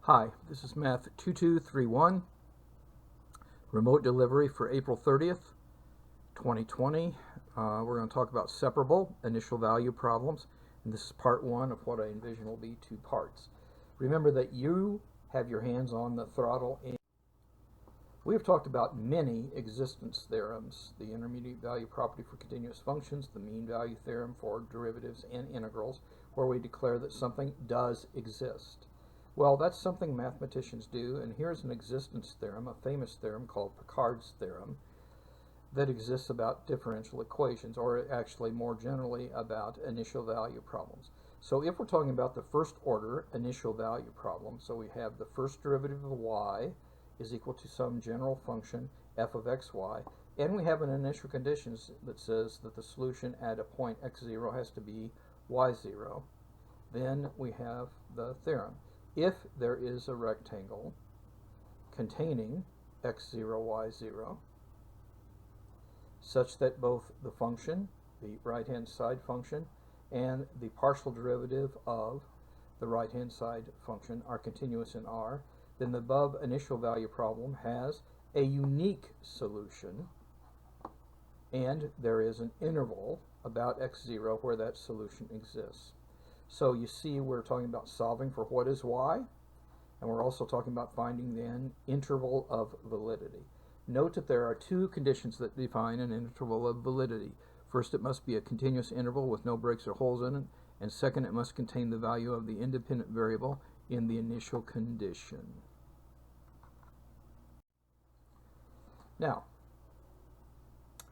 Hi, this is Math 2231, remote delivery for April 30th, 2020. We're going to talk about separable initial value problems, and this is part one of what I envision will be two parts. Remember that you have your hands on the throttle. We have talked about many existence theorems: the intermediate value property for continuous functions, the mean value theorem for derivatives and integrals, where we declare that something does exist. Well, that's something mathematicians do, and here's an existence theorem, a famous theorem called Picard's theorem, that exists about differential equations, or actually more generally about initial value problems. So if we're talking about the first order initial value problem, so we have the first derivative of y is equal to some general function f of xy, and we have an initial conditions that says that the solution at a point x0 has to be y0, then we have the theorem. If there is a rectangle containing x0, y0, such that both the function, the right-hand side function, and the partial derivative of the right-hand side function are continuous in R, then the above initial value problem has a unique solution, and there is an interval about x0 where that solution exists. So you see we're talking about solving for what is y, and we're also talking about finding the interval of validity. Note that there are two conditions that define an interval of validity. First, it must be a continuous interval with no breaks or holes in it, and second, it must contain the value of the independent variable in the initial condition. Now,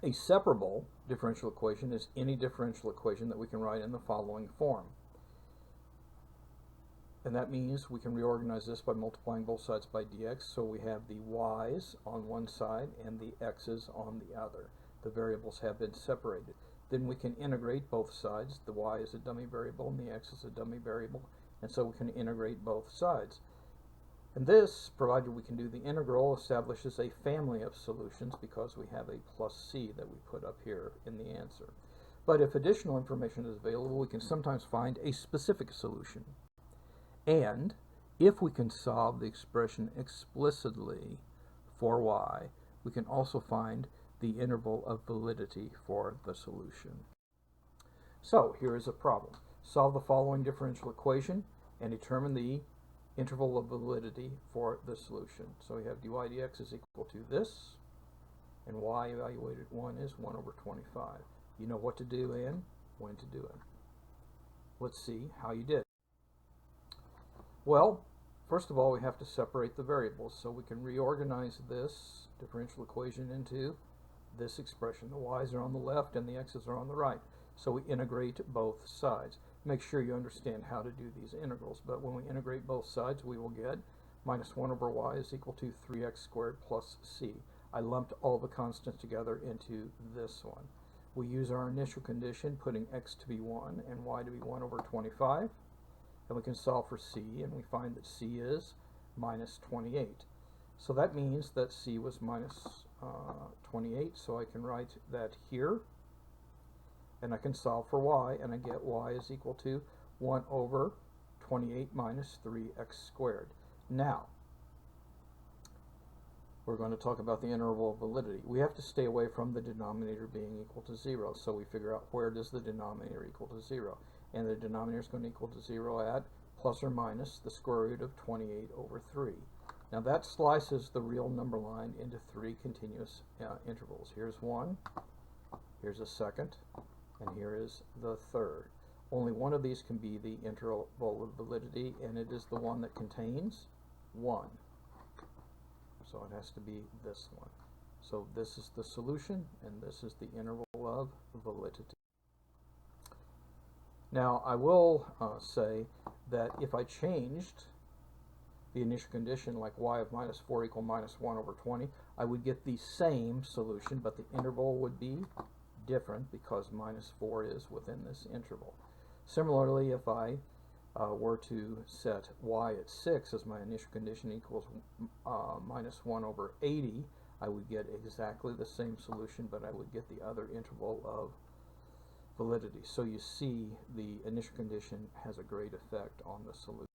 a separable differential equation is any differential equation that we can write in the following form. And that means we can reorganize this by multiplying both sides by dx, so we have the y's on one side and the x's on the other. The variables have been separated. Then we can integrate both sides. The y is a dummy variable and the x is a dummy variable, and so we can integrate both sides. And this, provided we can do the integral, establishes a family of solutions because we have a plus c that we put up here in the answer. But if additional information is available, we can sometimes find a specific solution. And if we can solve the expression explicitly for y, we can also find the interval of validity for the solution. So here is a problem. Solve the following differential equation and determine the interval of validity for the solution. So we have dy dx is equal to this, and y evaluated 1 is 1 over 25. You know what to do and when to do it. Let's see how you did. Well, first of all, we have to separate the variables, so we can reorganize this differential equation into this expression. The y's are on the left and the x's are on the right, so we integrate both sides. Make sure you understand how to do these integrals, but when we integrate both sides, we will get minus 1 over y is equal to 3x squared plus c. I lumped all the constants together into this one. We use our initial condition, putting x to be 1 and y to be 1 over 25. And we can solve for c, and we find that c is minus 28. So that means that c was minus 28, so I can write that here. And I can solve for y, and I get y is equal to 1 over 28 minus 3x squared. Now, we're going to talk about the interval of validity. We have to stay away from the denominator being equal to 0, so we figure out where does the denominator equal to 0. And the denominator is going to equal to 0 at plus or minus the square root of 28 over 3. Now that slices the real number line into three continuous intervals. Here's one, here's a second, and here is the third. Only one of these can be the interval of validity, and it is the one that contains 1. So it has to be this one. So this is the solution, and this is the interval of validity. Now, I will say that if I changed the initial condition, like y of minus 4 equal minus 1 over 20, I would get the same solution, but the interval would be different because minus 4 is within this interval. Similarly, if I were to set y at 6 as my initial condition equals minus 1 over 80, I would get exactly the same solution, but I would get the other interval of validity. So you see the initial condition has a great effect on the solution.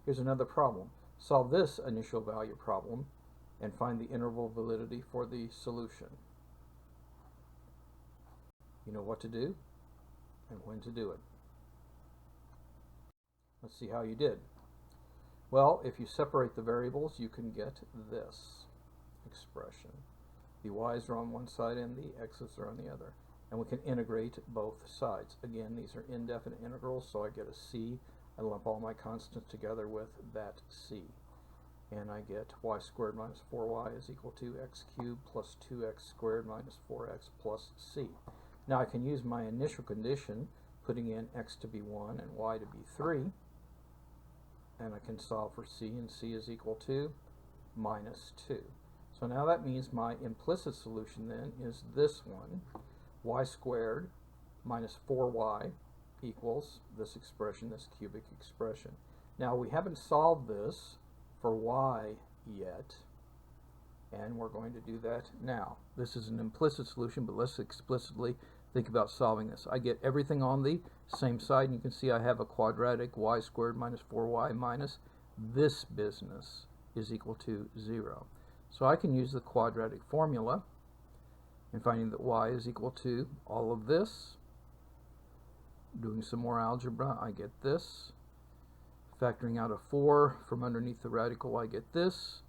Here's another problem. Solve this initial value problem and find the interval validity for the solution. You know what to do and when to do it. Let's see how you did. Well, if you separate the variables, you can get this expression. The y's are on one side and the x's are on the other. And we can integrate both sides. Again, these are indefinite integrals, so I get a c. I lump all my constants together with that c. And I get y squared minus 4y is equal to x cubed plus 2x squared minus 4x plus c. Now I can use my initial condition, putting in x to be 1 and y to be 3. And I can solve for c, and c is equal to minus 2. So now that means my implicit solution then is this one, y squared minus 4y equals this expression, this cubic expression. Now we haven't solved this for y yet, and we're going to do that now. This is an implicit solution, but let's explicitly think about solving this. I get everything on the same side, and you can see I have a quadratic y squared minus 4y minus this business is equal to 0. So I can use the quadratic formula in finding that y is equal to all of this. Doing some more algebra, I get this. Factoring out a 4 from underneath the radical, I get this.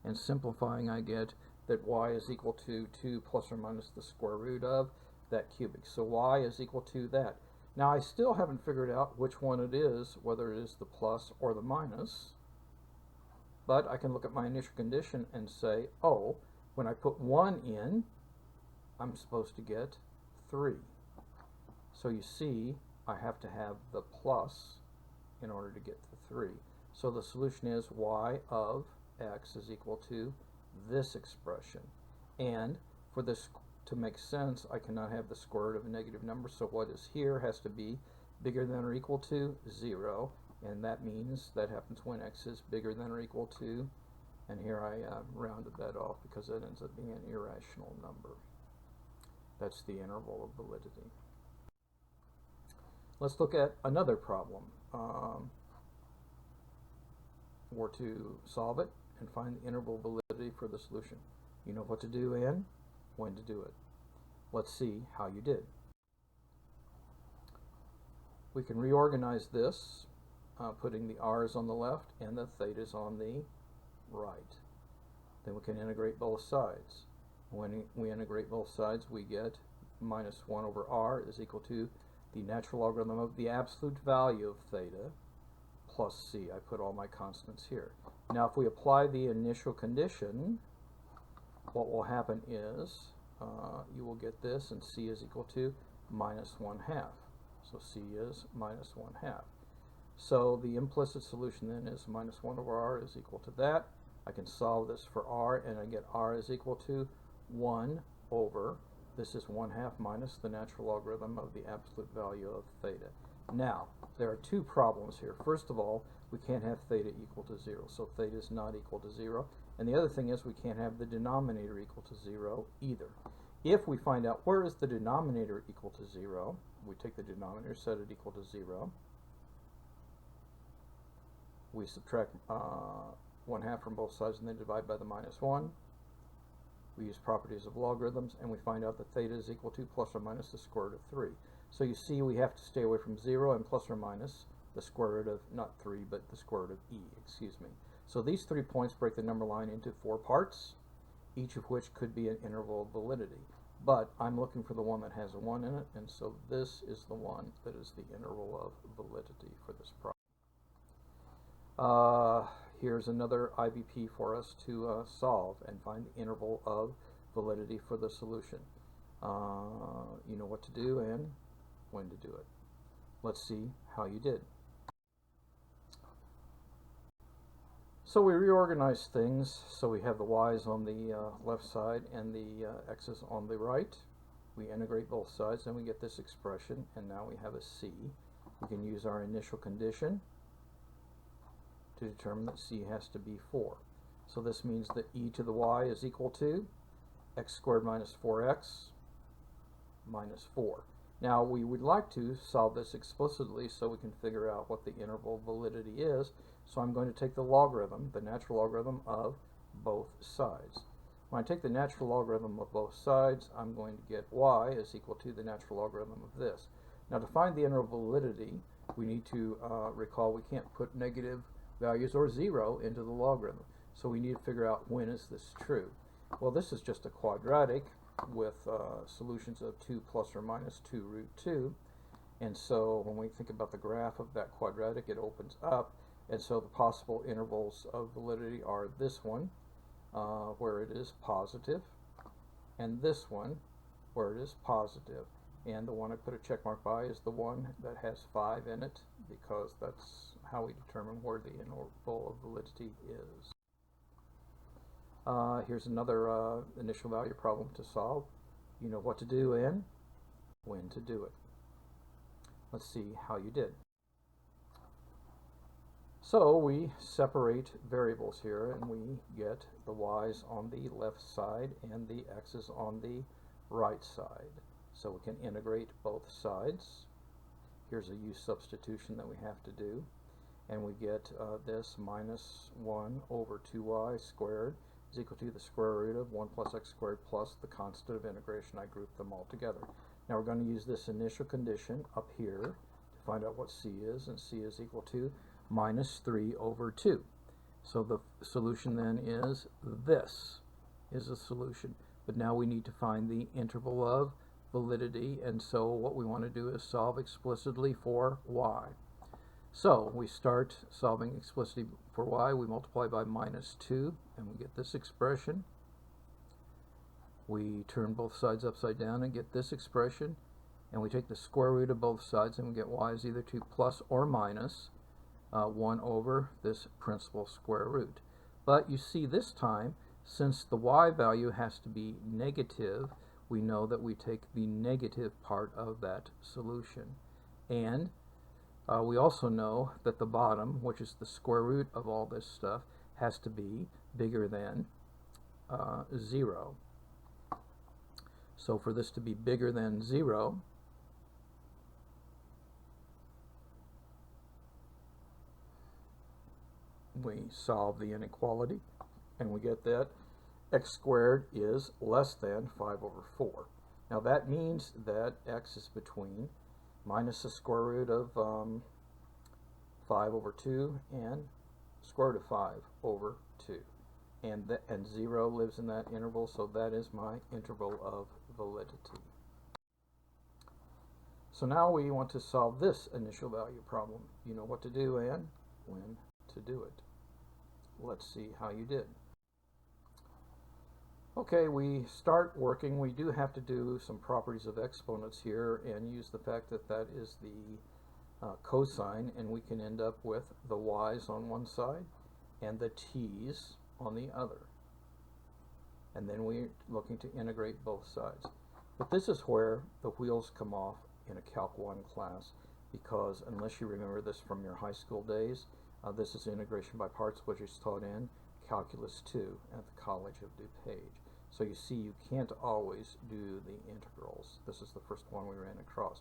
And simplifying, I get that y is equal to 2 plus or minus the square root of that cubic. So y is equal to that. Now I still haven't figured out which one it is, whether it is the plus or the minus. But I can look at my initial condition and say, oh, when I put 1 in, I'm supposed to get 3. So you see, I have to have the plus in order to get the 3. So the solution is y of x is equal to this expression. And for this to make sense, I cannot have the square root of a negative number, so what is here has to be bigger than or equal to 0, and that means that happens when x is bigger than or equal to, and here I rounded that off because that ends up being an irrational number. That's the interval of validity. Let's look at another problem. Or to solve it and find the interval validity for the solution. You know what to do and when to do it. Let's see how you did. We can reorganize this, putting the r's on the left and the thetas on the right. Then we can integrate both sides. When we integrate both sides, we get minus 1 over r is equal to the natural logarithm of the absolute value of theta plus c. I put all my constants here. Now if we apply the initial condition, what will happen is you will get this, and c is equal to minus 1/2. So c is minus 1/2. So the implicit solution then is minus 1 over r is equal to that. I can solve this for r, and I get r is equal to 1 over, this is 1/2 minus the natural logarithm of the absolute value of theta. Now, there are two problems here. First of all, we can't have theta equal to 0, so theta is not equal to 0. And the other thing is we can't have the denominator equal to 0 either. If we find out where is the denominator equal to 0, we take the denominator, set it equal to 0. We subtract 1/2 from both sides and then divide by the minus 1. We use properties of logarithms, and we find out that theta is equal to plus or minus the square root of 3. So you see we have to stay away from 0 and plus or minus the square root of, not 3, but the square root of e, excuse me. So these 3 points break the number line into 4 parts, each of which could be an interval of validity. But I'm looking for the one that has a 1 in it, and so this is the one that is the interval of validity for this problem. Here's another IVP for us to solve and find the interval of validity for the solution. You know what to do and when to do it. Let's see how you did. So we reorganize things so we have the y's on the left side and the x's on the right. We integrate both sides and we get this expression, and now we have a c. We can use our initial condition to determine that c has to be 4. So this means that e to the y is equal to x squared minus 4x minus 4. Now we would like to solve this explicitly so we can figure out what the interval validity is. So I'm going to take the logarithm, the natural logarithm of both sides. When I take the natural logarithm of both sides, I'm going to get y is equal to the natural logarithm of this. Now to find the interval validity, we need to recall we can't put negative values or 0 into the logarithm. So we need to figure out when is this true. Well, this is just a quadratic with solutions of 2 plus or minus 2 root 2. And so when we think about the graph of that quadratic, it opens up. And so the possible intervals of validity are this one, where it is positive, and this one, where it is positive. And the one I put a check mark by is the one that has 5 in it, because that's how we determine where the interval of validity is. Here's another initial value problem to solve. You know what to do and when to do it. Let's see how you did. So we separate variables here, and we get the y's on the left side and the x's on the right side. So we can integrate both sides. Here's a u substitution that we have to do. And we get this minus 1 over 2y squared is equal to the square root of 1 plus x squared plus the constant of integration. I grouped them all together. Now we're going to use this initial condition up here to find out what c is, and c is equal to minus 3 over 2. So the solution then is this is a solution. But now we need to find the interval of validity, and so what we want to do is solve explicitly for y. So we start solving explicitly for y. We multiply by minus 2, and we get this expression. We turn both sides upside down and get this expression, and we take the square root of both sides, and we get y is either to plus or minus 1 over this principal square root. But you see this time, since the y value has to be negative, we know that we take the negative part of that solution. And we also know that the bottom, which is the square root of all this stuff, has to be bigger than 0. So for this to be bigger than 0, we solve the inequality, and we get that x squared is less than 5 over 4. Now that means that x is between minus the square root of 5 over 2 and square root of 5 over 2. And 0 lives in that interval, so that is my interval of validity. So now we want to solve this initial value problem. You know what to do and when to do it. Let's see how you did. Okay, we start working. We do have to do some properties of exponents here and use the fact that that is the cosine, and we can end up with the y's on one side and the t's on the other. And then we're looking to integrate both sides. But this is where the wheels come off in a Calc 1 class, because unless you remember this from your high school days, this is integration by parts, which is taught in Calculus 2 at the College of DuPage. So you see, you can't always do the integrals. This is the first one we ran across.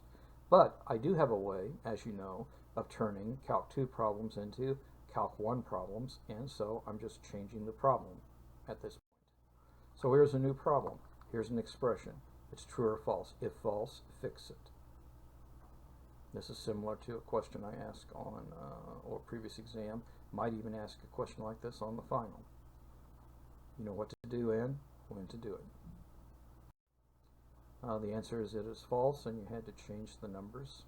But I do have a way, as you know, of turning Calc 2 problems into Calc 1 problems, and so I'm just changing the problem at this point. So here's a new problem. Here's an expression. It's true or false. If false, fix it. This is similar to a question I asked on or previous exam. Might even ask a question like this on the final. You know what to do and when to do it. The answer is it is false, and you had to change the numbers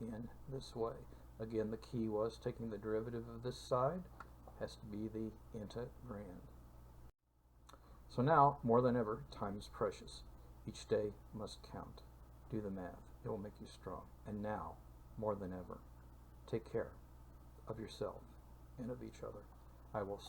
in this way. Again, the key was taking the derivative of this side has to be the integrand. So now, more than ever, time is precious. Each day must count. Do the math. It will make you strong. And now, more than ever, take care of yourself and of each other. I will